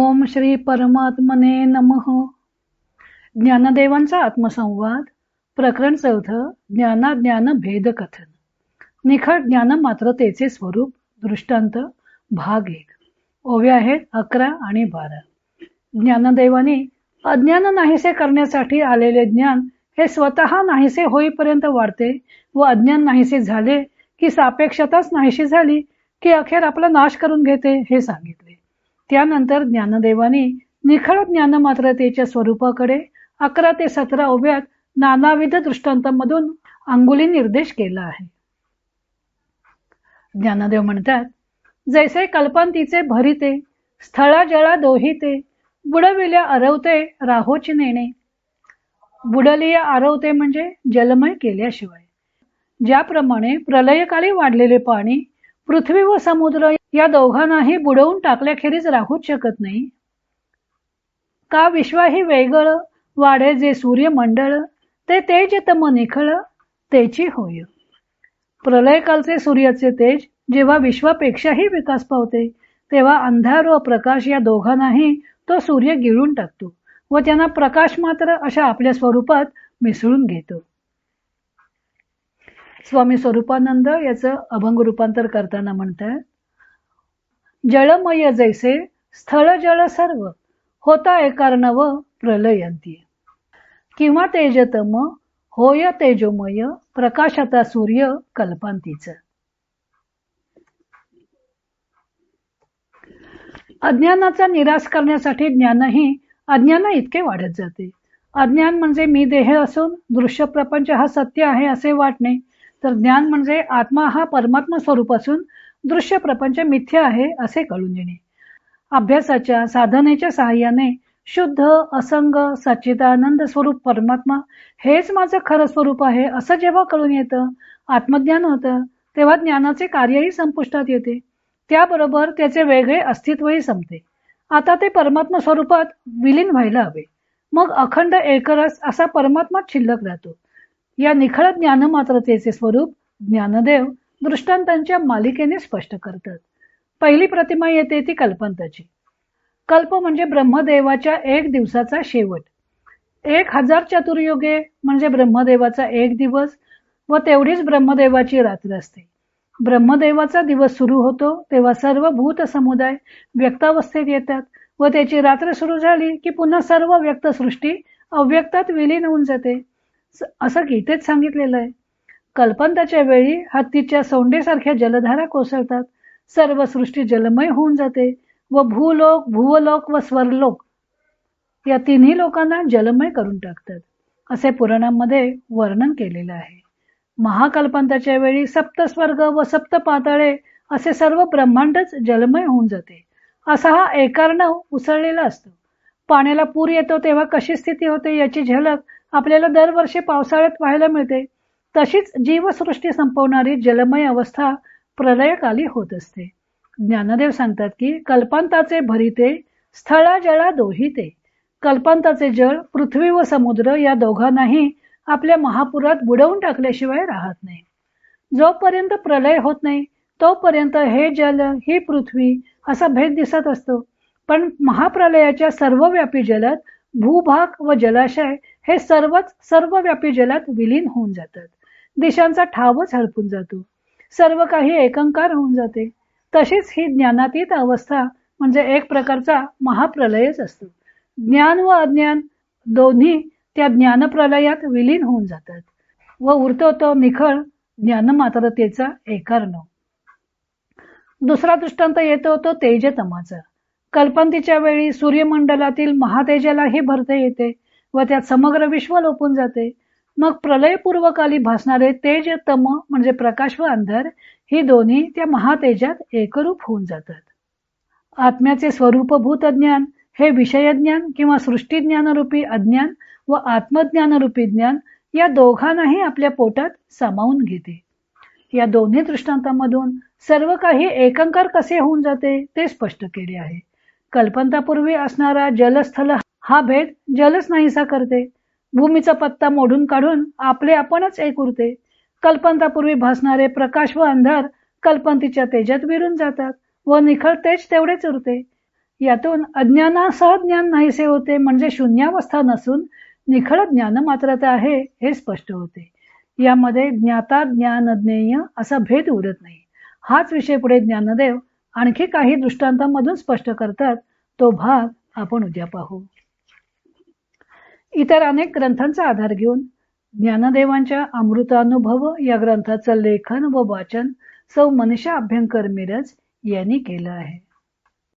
ओम श्री परमात्मने नमः. ज्ञानदेवांचा आत्मसंवाद प्रकरण 4. ज्ञानाज्ञान भेद कथन. निखळ ज्ञान मात्रतेचे स्वरूप दृष्टांत भाग 1. ओव्या आहेत 11 आणि 12. ज्ञानदेवाने अज्ञान नाहीसे करण्यासाठी आलेले ज्ञान हे स्वतः नाहीसे होईपर्यंत वाढते व अज्ञान नाहीसे झाले की सापेक्षताच नाहीशी झाली की अखेर आपला नाश करून घेते हे सांगितले. त्यानंतर ज्ञानदेवाने निखळ ज्ञानमात्रतेच्या स्वरूपाकडे 11 ते 17 ओव्यात नानाविध दृष्टांतांमधून अंगुली निर्देश केला आहे. ज्ञानदेव म्हणतात, जैसे कल्पांतीचे भरिते स्थळा जळा दोहिते बुडविल्या आरवते राहोची नेणे. बुडलिया आरवते म्हणजे जलमय केल्याशिवाय. ज्याप्रमाणे प्रलयकाली वाढलेले पाणी पृथ्वी व समुद्र या दोघांनाही बुडवून टाकल्याखेरीज राहूच शकत नाही, का विश्वाही वेगळ वाढे जे सूर्यमंडळ ते तेज तम निखळ तेची होय. प्रलयकालचे सूर्याचे तेज जेव्हा विश्वापेक्षाही विकास पावते तेव्हा अंधार व प्रकाश या दोघांनाही तो सूर्य गिळून टाकतो व त्यांना प्रकाश मात्र अशा आपल्या स्वरूपात मिसळून घेतो. स्वामी स्वरूपानंद याचं अभंग रूपांतर करताना म्हणतात, जळमय जैसे स्थळ जळ सर्व होता एकार्णव प्रलयंती. किंवा तेजतम होय तेजोमय प्रकाशता सूर्य कल्पांतीच. अज्ञानाचा निराश करण्यासाठी ज्ञानही अज्ञान इतके वाढत जाते. अज्ञान म्हणजे मी देह असून दृश्य प्रपंच हा सत्य आहे असे वाटणे, तर ज्ञान म्हणजे आत्मा हा परमात्मा स्वरूप असून दृश्य प्रपंच मिथ्या आहे असे कळून येणे. अभ्यासाच्या साधनेच्या सहाय्याने शुद्ध असंग सच्चिदानंद स्वरूप परमात्मा हेच माझं खरं स्वरूप आहे असं जेव्हा कळून येतं, आत्मज्ञान होतं, तेव्हा ज्ञानाचे कार्यही संपुष्टात येते. त्याबरोबर त्याचे वेगळे अस्तित्वही संपते. आता ते परमात्मा स्वरूपात विलीन व्हायला हवे. मग अखंड एकरस असा परमात्मा शिल्लक राहतो. या निखळ ज्ञानमात्रतेचे स्वरूप ज्ञानदेव दृष्टांतांच्या मालिकेने स्पष्ट करतात. पहिली प्रतिमा येते ती कल्पांताची. कल्प म्हणजे ब्रह्मदेवाच्या 1 दिवसाचा शेवट. 1000 चतुर्युगे म्हणजे ब्रह्मदेवाचा 1 दिवस व तेवढीच ब्रह्मदेवाची रात्र असते. ब्रह्मदेवाचा दिवस सुरू होतो तेव्हा सर्व भूत समुदाय व्यक्तावस्थेत येतात व त्याची रात्र सुरू झाली की पुन्हा सर्व व्यक्त सृष्टी अव्यक्तात विलीन होऊन जाते असं गीतेत सांगितलेलं आहे. कल्पांताच्या वेळी हत्तीच्या सोंडेसारख्या जलधारा कोसळतात, सर्व सृष्टी जलमय होऊन जाते व भूलोक भुवलोक व स्वरलोक या तिन्ही लोकांना जलमय करून टाकतात असे पुराणांमध्ये वर्णन केलेलं आहे. महाकल्पांताच्या वेळी सप्तस्वर्ग व सप्त पाताळे असे सर्व ब्रह्मांडच जलमय होऊन जाते. असा हा एकार्णव उसळलेला असतो. पाण्याला पूर येतो तेव्हा कशी स्थिती होते याची झलक आपल्याला दरवर्षी पावसाळ्यात पाहायला मिळते. तशीच जीवसृष्टी संपवणारी जलमय अवस्था प्रलयकाली होत असते. ज्ञानदेव सांगतात की कल्पांताचे भरिते स्थळा जळा दोहिते. कल्पांताचे जळ पृथ्वी व समुद्र या दोघांनाही आपल्या महापुरात बुडवून टाकल्याशिवाय राहत नाही. जोपर्यंत प्रलय होत नाही तोपर्यंत हे जल ही पृथ्वी असा भेद दिसत असतो, पण महाप्रलयाच्या सर्वव्यापी जलात भूभाग व जलाशय हे सर्वव्यापी जलात विलीन होऊन जातात. दिशांचा ठावच हरपून जातो, सर्व काही एकांकार होऊन जाते. तशीच ही ज्ञानातीत अवस्था म्हणजे एक प्रकारचा महाप्रलयच असतो. ज्ञान व अज्ञान दोन्ही त्या ज्ञानप्रलयात विलीन होऊन जातात व उरतो तो निखळ ज्ञानमात्रतेचा एकार्णव. दुसरा दृष्टांत येतो तो तेजतमाचा. कल्पांतीच्या वेळी सूर्यमंडलातील महातेजालाही भरते येते व त्यात समग्र विश्व लोपून जाते. मग प्रलयपूर्वकाली भासणारे तेज तम म्हणजे प्रकाश व अंधार ही दोन्ही त्या महातेजात एकरूप होऊन जातात. आत्म्याचे स्वरूपभूत ज्ञान हे विषयज्ञान किंवा सृष्टीज्ञानरूपी अज्ञान व आत्मज्ञानरूपी ज्ञान या दोघांनाही आपल्या पोटात सामावून घेते. या दोन्ही दृष्टांतांमधून सर्व काही एकांकार कसे होऊन जाते ते स्पष्ट केले आहे. कल्पांतापूर्वी असणारा जलस्थल हा भेद जलच नाहीसा करते. भूमीचा पत्ता मोडून काढून आपले आपणच एक उरते. कल्पांतापूर्वी भासणारे प्रकाश व अंधार कल्पांतीच्या तेजात विरून जातात व निखळ तेज तेवढेच उरते. यातून अज्ञानासह ज्ञान नाहीसे होते, म्हणजे शून्यावस्था नसून निखळ ज्ञान मात्रता आहे हे स्पष्ट होते. यामध्ये ज्ञाता ज्ञान ज्ञेय असा भेद उरत नाही. हाच विषय पुढे ज्ञानदेव आणखी काही दृष्टांतांमधून स्पष्ट करतात. तो भाग आपण उद्या पाहू. इतर अनेक ग्रंथांचा आधार घेऊन ज्ञानदेवांच्या अमृतानुभव या ग्रंथाचं लेखन व वाचन सौ मनीषा अभ्यंकर मिरज यांनी केलं आहे.